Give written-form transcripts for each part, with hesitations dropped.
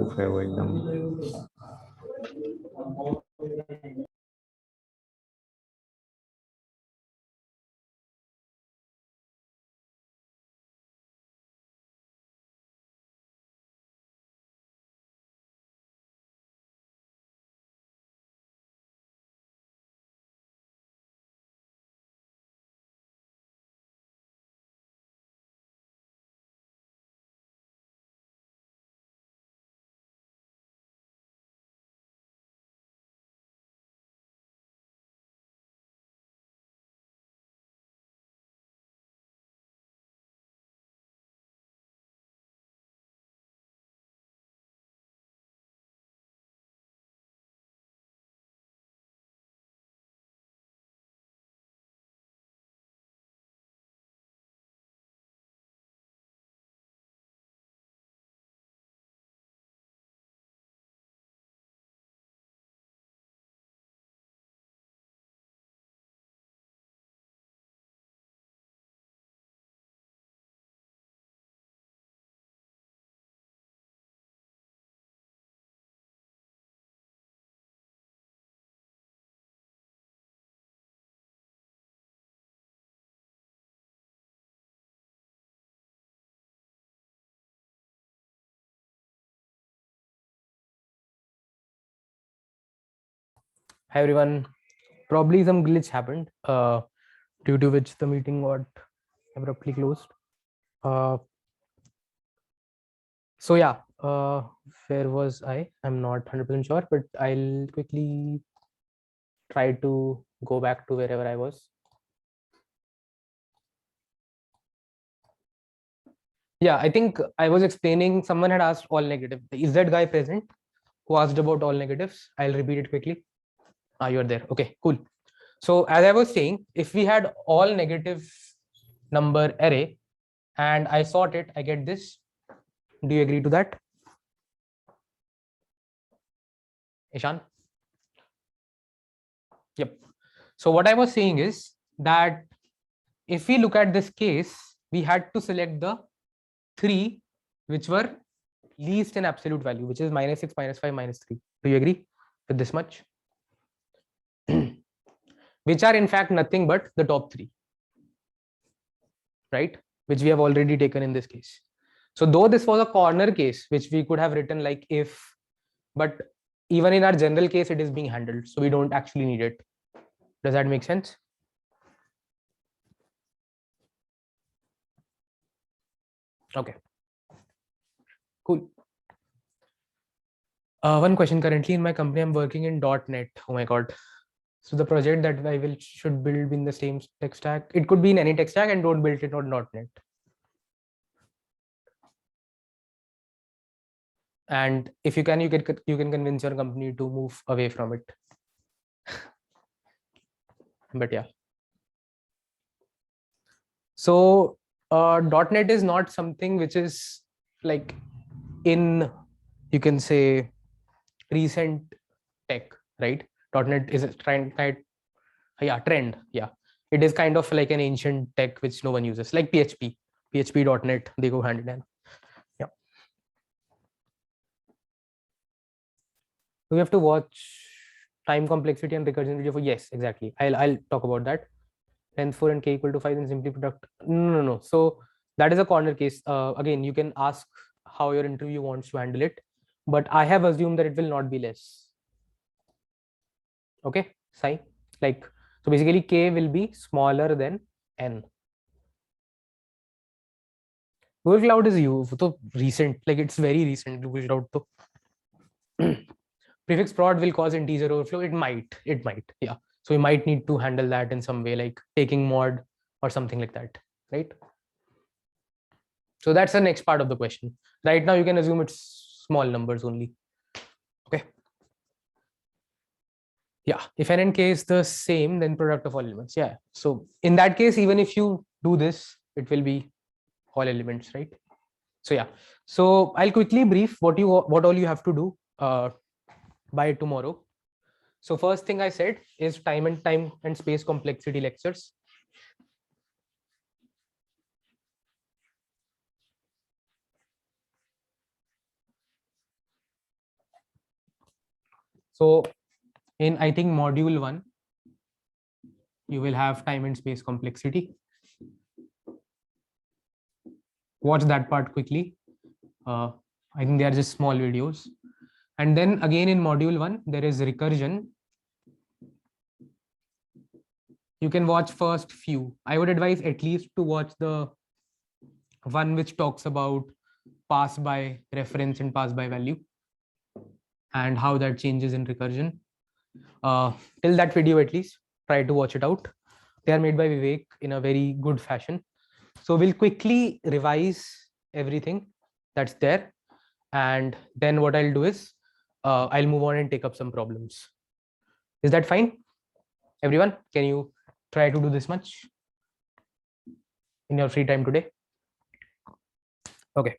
बेवकूफ है वो एकदम। Hi everyone. Probably some glitch happened, due to which the meeting got abruptly closed. So yeah, where was I? I'm not 100% sure, but I'll quickly try to go back to wherever I was. Yeah, I think I was explaining. Someone had asked all negative. Is that guy present who asked about all negatives? I'll repeat it quickly. Ah, you're there. Okay, cool. So as I was saying, if we had all negative number array and I sort it, I get this. Do you agree to that? Ishan? Yep. So what I was saying is that if we look at this case, we had to select the three which were least in absolute value, which is -6, -5, -3. Do you agree with this much? Which are in fact nothing but the top three, right? Which we have already taken in this case. So though this was a corner case, which we could have written like if, but even in our general case, it is being handled. So we don't actually need it. Does that make sense? Okay. Cool. One question. Currently in my company, I'm working in .NET. Oh my God. So the project that I should build in the same tech stack. It could be in any tech stack, and don't build it on .NET. And if you can, you can convince your company to move away from it. But yeah. So .NET is not something which is like in, you can say, recent tech, right? .NET is a trend. Yeah, trend. Yeah, it is kind of like an ancient tech which no one uses, like PHP, .NET. They go hand in hand. Yeah. We have to watch time complexity and recursion video for, yes, exactly. I'll talk about that. Length 4 and k equal to 5, then simply product. No. So that is a corner case. Again, you can ask how your interview wants to handle it, but I have assumed that it will not be less. Okay, Sai. Like, so basically k will be smaller than n. Google Cloud is so recent, like it's very recent. Google Cloud to prefix prod will cause integer overflow. It might, yeah. So we might need to handle that in some way, like taking mod or something like that, right? So that's the next part of the question. Right now, you can assume it's small numbers only. Okay. Yeah. If n and k is the same, then product of all elements. Yeah. So in that case, even if you do this, it will be all elements, right? So yeah. So I'll quickly brief what all you have to do by tomorrow. So first thing I said is time and space complexity lectures. So in, I think, module 1, you will have time and space complexity. Watch that part quickly. I think they are just small videos. And then again in module 1, there is recursion. You can watch first few. I would advise at least to watch the one which talks about pass by reference and pass by value and how that changes in recursion. Till that video, at least try to watch it out. They are made by Vivek in a very good fashion. So we'll quickly revise everything that's there. And then what I'll do is I'll move on and take up some problems. Is that fine? Everyone, can you try to do this much in your free time today? Okay.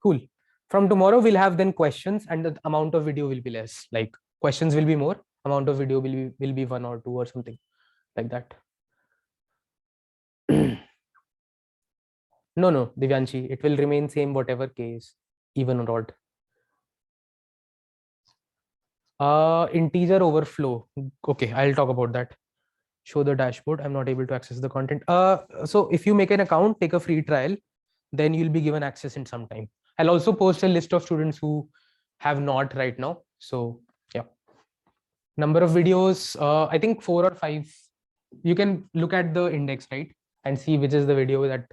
Cool. From tomorrow, we'll have then questions and the amount of video will be less. Like questions will be more, amount of video will be 1 or 2 or something like that. No, Divyanshi, it will remain same whatever case, even or odd. Integer overflow. Okay, I'll talk about that. Show the dashboard. I'm not able to access the content. So if you make an account, take a free trial, then you'll be given access in some time. I'll also post a list of students who have not right now. So yeah, number of videos, I think 4 or 5. You can look at the index, right, and see which is the video that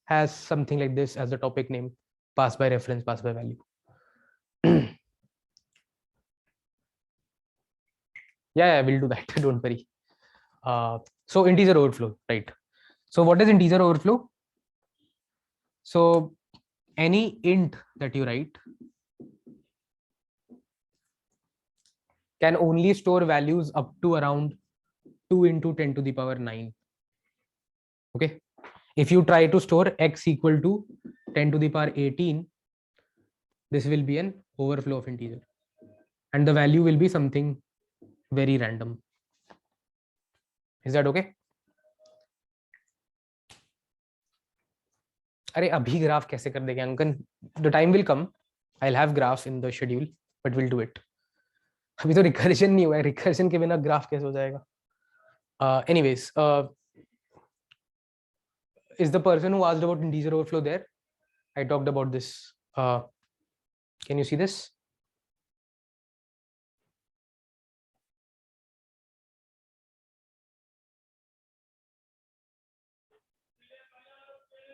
has something like this as the topic name, pass by reference, pass by value. Yeah, we'll do that. Don't worry. So integer overflow, right? So what is integer overflow? So any int that you write can only store values up to around 2 into 10 to the power 9. Okay. If you try to store x equal to 10 to the power 18, this will be an overflow of integer. And the value will be something very random. Is that okay? अरे अभी graph कैसे कर देंगे अंकन? The time will come. I'll have graph in the schedule, but we'll do it. अभी तो recursion नहीं हुआ है. Recursion के बिना ग्राफ कैसे हो जाएगा? Anyways, is the person who asked about integer overflow there? I talked about this. Can you see this?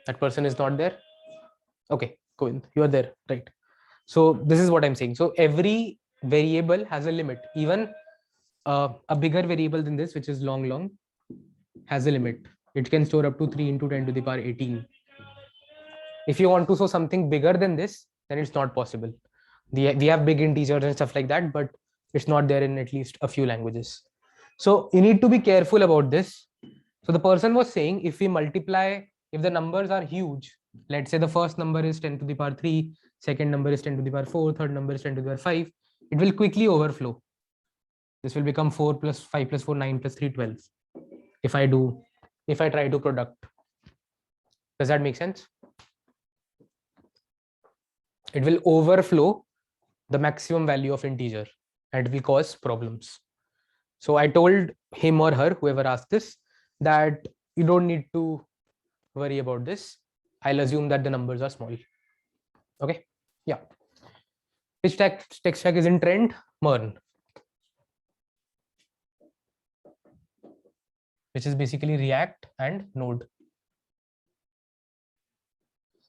That person is not there. Okay, Govind, you are there, right? So this is what I'm saying. So every variable has a limit. Even a bigger variable than this, which is long, has a limit. It can store up to 3 into 10 to the power 18. If you want to show something bigger than this, then it's not possible. We have big integers and stuff like that, but it's not there in at least a few languages. So you need to be careful about this. So the person was saying, if we multiply, if the numbers are huge, let's say the first number is 10 to the power 3, second number is 10 to the power 4, third number is 10 to the power 5, it will quickly overflow. This will become 4 plus 5 plus 4, 9 plus 3, 12. If I try to product. Does that make sense? It will overflow the maximum value of integer and it will cause problems. So I told him or her, whoever asked this, that you don't need to worry about this. I'll assume that the numbers are small. Okay. Yeah. Which tech stack is in trend? MERN, which is basically React and Node.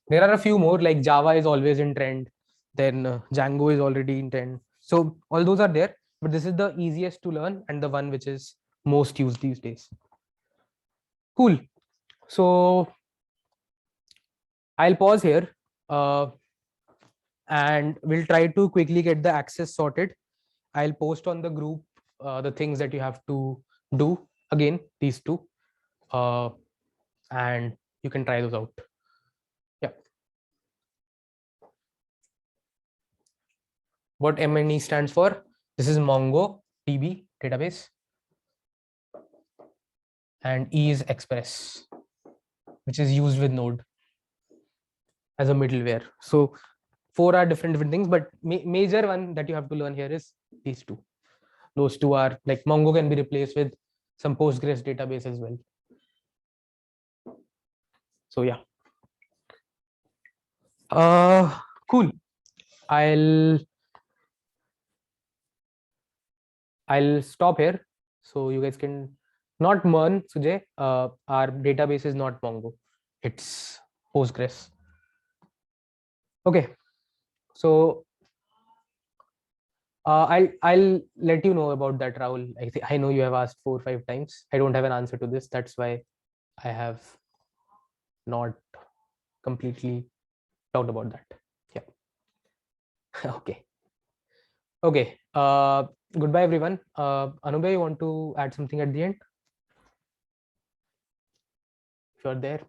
There are a few more, like Java is always in trend. Then Django is already in trend. So all those are there, but this is the easiest to learn and the one which is most used these days. Cool. So I'll pause here and we'll try to quickly get the access sorted. I'll post on the group the things that you have to do. Again, these two. And you can try those out. Yeah. What MNE stands for? This is MongoDB database. And E is Express, which is used with Node as a middleware. So 4 are different things, but major one that you have to learn here is these two. Those two are like Mongo can be replaced with some Postgres database as well. So yeah. Cool. I'll stop here. So you guys can not learn, Sujay. Our database is not Mongo. It's Postgres. Okay. So I'll let you know about that, Rahul. I know you have asked 4 or 5 times. I don't have an answer to this. That's why I have not completely talked about that. Yeah. Okay. Okay. Goodbye, everyone. Anubhay, you want to add something at the end? If you're there.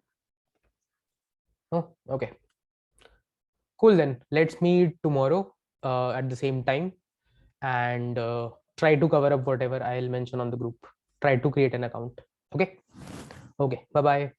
Oh, okay. Cool. Then let's meet tomorrow at the same time and try to cover up whatever I'll mention on the group. Try to create an account. Okay. Okay. Bye bye.